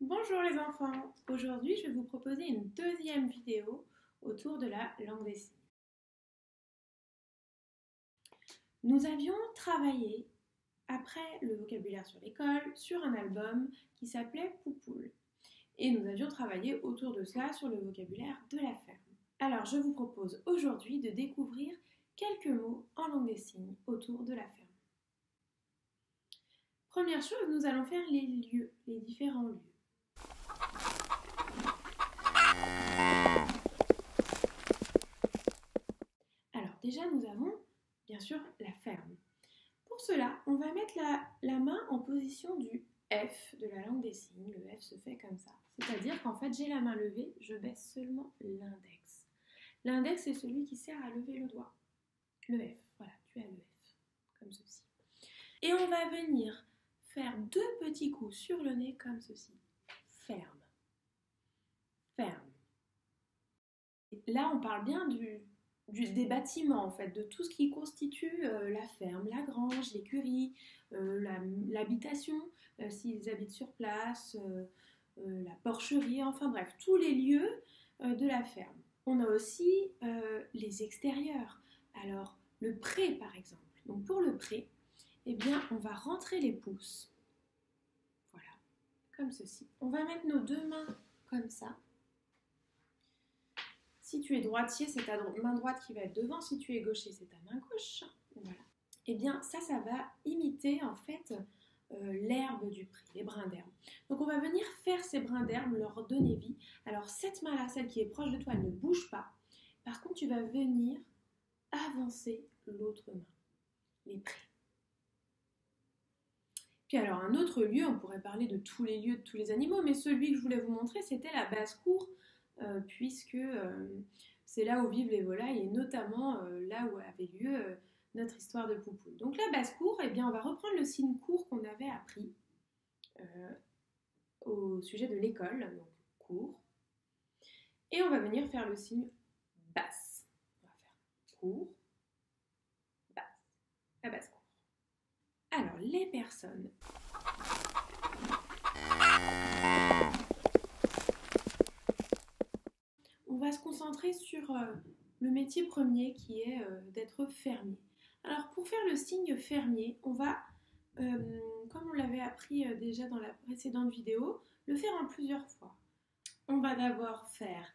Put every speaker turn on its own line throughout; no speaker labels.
Bonjour les enfants, aujourd'hui je vais vous proposer une deuxième vidéo autour de la langue des signes. Nous avions travaillé, après le vocabulaire sur l'école, sur un album qui s'appelait Poupoule. Et nous avions travaillé autour de cela sur le vocabulaire de la ferme. Alors je vous propose aujourd'hui de découvrir quelques mots en langue des signes autour de la ferme. Première chose, nous allons faire les lieux, les différents lieux. Alors déjà, nous avons bien sûr la ferme. Pour cela, on va mettre la main en position du F de la langue des signes. Le F se fait comme ça. C'est-à-dire qu'en fait, j'ai la main levée, je baisse seulement l'index. L'index, c'est celui qui sert à lever le doigt. Le F, voilà, tu as le F, comme ceci. Et on va venir faire deux petits coups sur le nez comme ceci. Ferme. Ferme. Là, on parle bien des bâtiments, en fait, de tout ce qui constitue la ferme, la grange, l'écurie, l'habitation, s'ils habitent sur place, la porcherie, enfin bref, tous les lieux de la ferme. On a aussi les extérieurs. Alors, le pré, par exemple. Donc, pour le pré, eh bien, on va rentrer les pouces. Voilà, comme ceci. On va mettre nos deux mains comme ça. Si tu es droitier, c'est ta main droite qui va être devant. Si tu es gaucher, c'est ta main gauche. Voilà. Et bien, ça va imiter en fait l'herbe du pré, les brins d'herbe. Donc, on va venir faire ces brins d'herbe, leur donner vie. Alors, cette main-là, celle qui est proche de toi, elle ne bouge pas. Par contre, tu vas venir avancer l'autre main, les prés. Puis alors, un autre lieu, on pourrait parler de tous les lieux, de tous les animaux, mais celui que je voulais vous montrer, c'était la basse-cour, puisque c'est là où vivent les volailles et notamment là où avait lieu notre histoire de Poupoule. Donc la basse-cour, eh bien, on va reprendre le signe cour qu'on avait appris au sujet de l'école, donc cour, et on va venir faire le signe basse. On va faire cour, basse, la basse-cour. Alors, les personnes. On va se concentrer sur le métier premier qui est d'être fermier. Alors pour faire le signe fermier, on va, comme on l'avait appris déjà dans la précédente vidéo, le faire en plusieurs fois. On va d'abord faire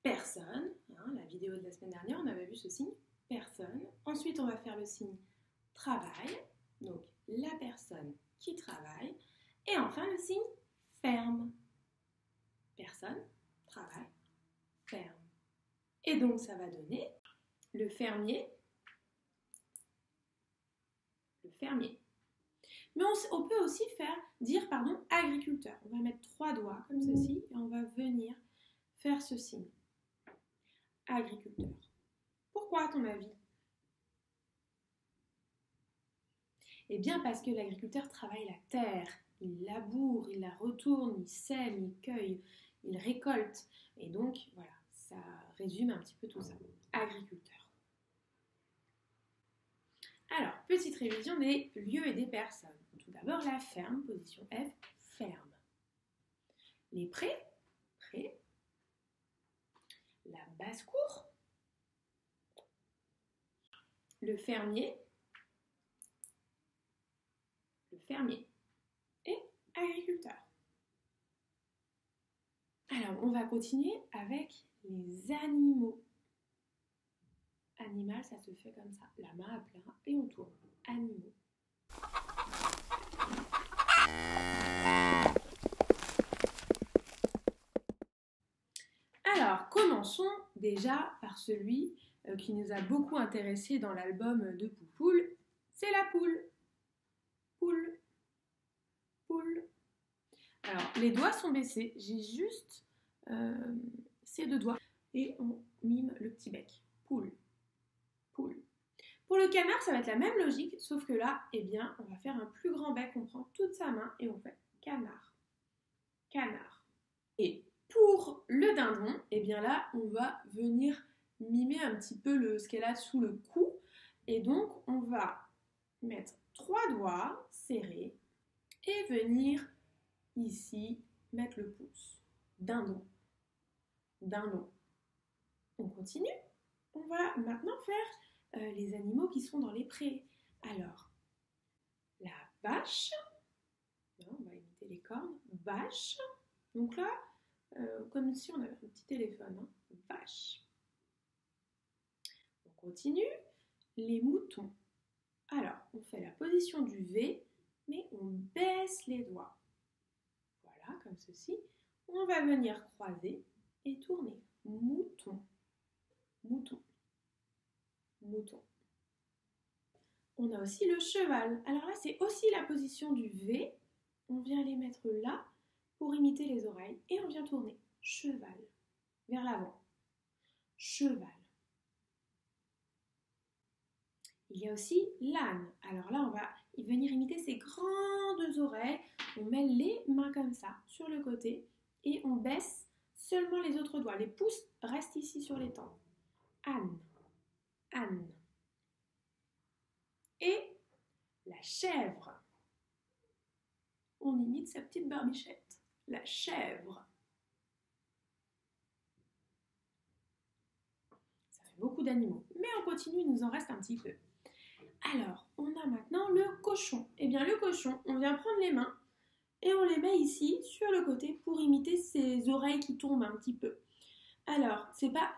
personne, hein, la vidéo de la semaine dernière, on avait vu ce signe, personne. Ensuite, on va faire le signe travail, donc la personne qui travaille. Et enfin, le signe ferme. Personne, travail, ferme. Et donc, ça va donner le fermier. Le fermier. Mais on peut aussi dire agriculteur. On va mettre 3 doigts comme ceci et on va venir faire ce signe. Agriculteur. Pourquoi à ton avis? Eh bien parce que l'agriculteur travaille la terre. Il laboure, il la retourne, il sème, il cueille, il récolte. Et donc, voilà, ça résume un petit peu tout ça. Agriculteur. Alors, petite révision des lieux et des personnes. Tout d'abord, la ferme, position F, ferme. Les prés, prés. La basse-cour. Le fermier, et agriculteur. Alors, on va continuer avec les animaux. Animal, ça se fait comme ça, la main à plat et on tourne. Animaux. Alors, commençons déjà par celui qui nous a beaucoup intéressé dans l'album de Poupoule, c'est la poule. Poule. Poule. Alors, les doigts sont baissés, j'ai juste ces deux doigts et on mime le petit bec. Poule. Poule. Pour le canard, ça va être la même logique, sauf que là, eh bien, on va faire un plus grand bec, on prend toute sa main et on fait canard. Canard. Et pour le dindon, eh bien là, on va venir mimer un petit peu ce qu'elle a sous le cou. Et donc, on va mettre 3 doigts serrés et venir ici mettre le pouce. Dindon. Dindon. On continue. On va maintenant faire les animaux qui sont dans les prés. Alors, la vache. Non, on va imiter les cornes. Vache. Donc là, comme si on avait un petit téléphone. Hein. Vache. On continue. Les moutons. Alors, on fait la position du V, mais on baisse les doigts. Voilà, comme ceci. On va venir croiser et tourner. Mouton. Mouton. Mouton. On a aussi le cheval. Alors là, c'est aussi la position du V. On vient les mettre là pour imiter les oreilles et on vient tourner. Cheval. Vers l'avant. Cheval. Il y a aussi l'âne. Alors là, on va venir imiter ses grandes oreilles. On met les mains comme ça sur le côté et on baisse seulement les autres doigts. Les pouces restent ici sur les tempes. Âne. Âne. Et la chèvre. On imite sa petite barbichette. La chèvre. Ça fait beaucoup d'animaux. Mais on continue, il nous en reste un petit peu. Alors, on a maintenant le cochon. Eh bien, le cochon, on vient prendre les mains et on les met ici, sur le côté, pour imiter ses oreilles qui tombent un petit peu. Alors, c'est pas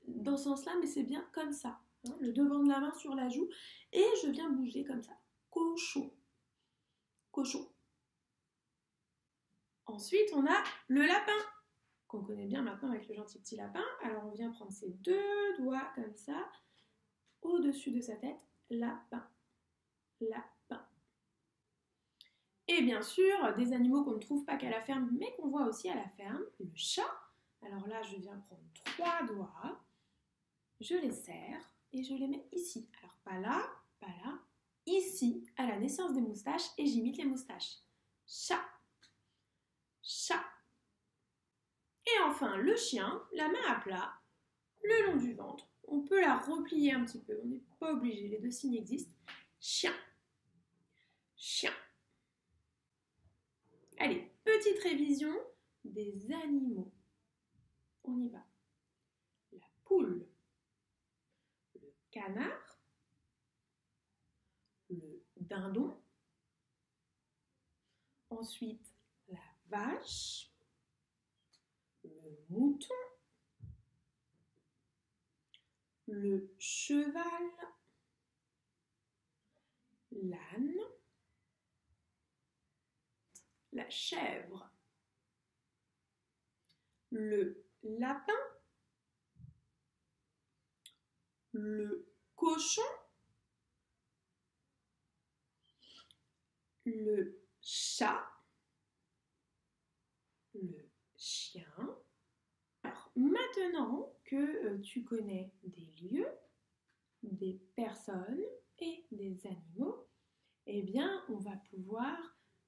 dans ce sens-là, mais c'est bien comme ça. Hein, le devant de la main sur la joue. Et je viens bouger comme ça. Cochon. Cochon. Ensuite, on a le lapin, qu'on connaît bien maintenant avec le gentil petit lapin. Alors, on vient prendre ses deux doigts comme ça, au-dessus de sa tête. Lapin. Lapin. Et bien sûr, des animaux qu'on ne trouve pas qu'à la ferme, mais qu'on voit aussi à la ferme. Le chat. Alors là, je viens prendre 3 doigts. Je les serre et je les mets ici. Alors, pas là, ici, à la naissance des moustaches, et j'imite les moustaches. Chat. Chat. Et enfin, le chien, la main à plat, le long du ventre. On peut la replier un petit peu, on n'est pas obligé, les deux signes existent. Chien. Chien. Allez, petite révision des animaux. On y va. La poule. Le canard. Le dindon. Ensuite, la vache. Le mouton. Le cheval, l'âne, la chèvre, le lapin, le cochon, le chat, le chien. Alors, maintenant que tu connais des lieux, des personnes et des animaux, eh bien, on va pouvoir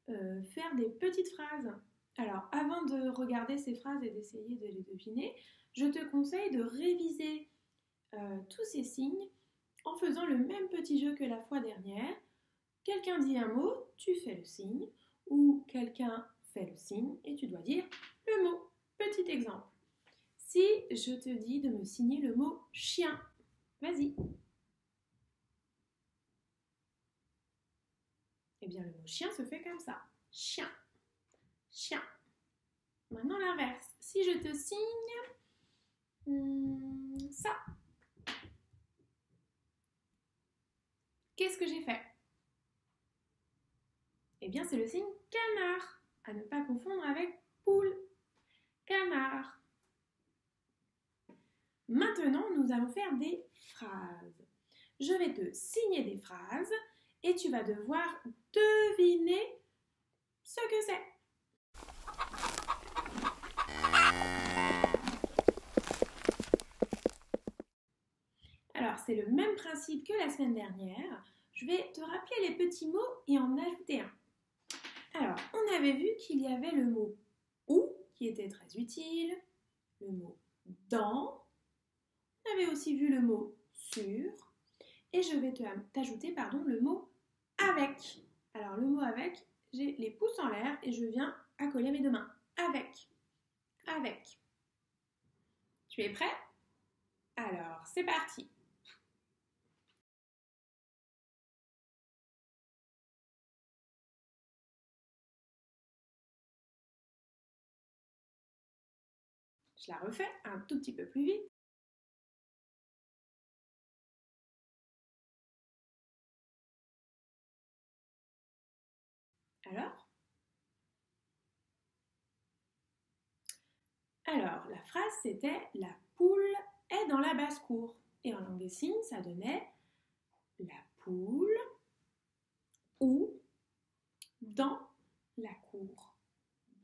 faire des petites phrases. Alors, avant de regarder ces phrases et d'essayer de les deviner, je te conseille de réviser tous ces signes en faisant le même petit jeu que la fois dernière. Quelqu'un dit un mot, tu fais le signe, ou quelqu'un fait le signe et tu dois dire le mot. Petit exemple. Si je te dis de me signer le mot chien, vas-y. Eh bien, le mot chien se fait comme ça. Chien. Chien. Maintenant, l'inverse. Si je te signe ça, qu'est-ce que j'ai fait? Eh bien, c'est le signe canard. À ne pas confondre avec poule. Canard. Maintenant, nous allons faire des phrases. Je vais te signer des phrases et tu vas devoir deviner ce que c'est. Alors, c'est le même principe que la semaine dernière. Je vais te rappeler les petits mots et en ajouter un. Alors, on avait vu qu'il y avait le mot « ou » qui était très utile, le mot « dans », on avait aussi vu le mot « sur » et je vais t'ajouter le mot « avec ». Alors, le mot « avec », j'ai les pouces en l'air et je viens accoler mes deux mains. avec, avec. Tu es prêt? Alors, c'est parti. Je la refais un tout petit peu plus vite. Alors, la phrase c'était « La poule est dans la basse-cour ». Et en langue des signes, ça donnait « La poule ou dans la cour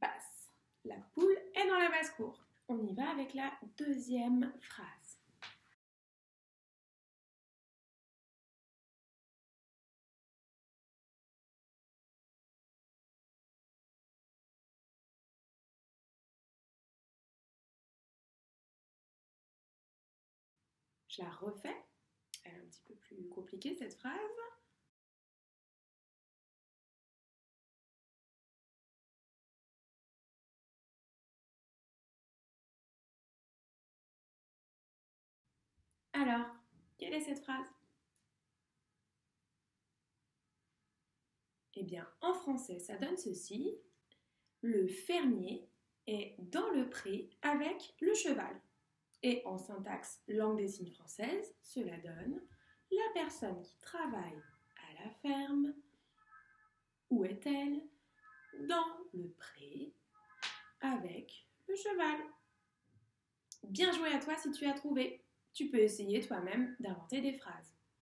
basse ». La poule est dans la basse-cour. On y va avec la deuxième phrase. Je la refais. Elle est un petit peu plus compliquée cette phrase. Alors, quelle est cette phrase? Eh bien, en français, ça donne ceci. Le fermier est dans le pré avec le cheval. Et en syntaxe langue des signes française, cela donne la personne qui travaille à la ferme. Où est-elle? Dans le pré avec le cheval. Bien joué à toi si tu as trouvé. Tu peux essayer toi-même d'inventer des phrases.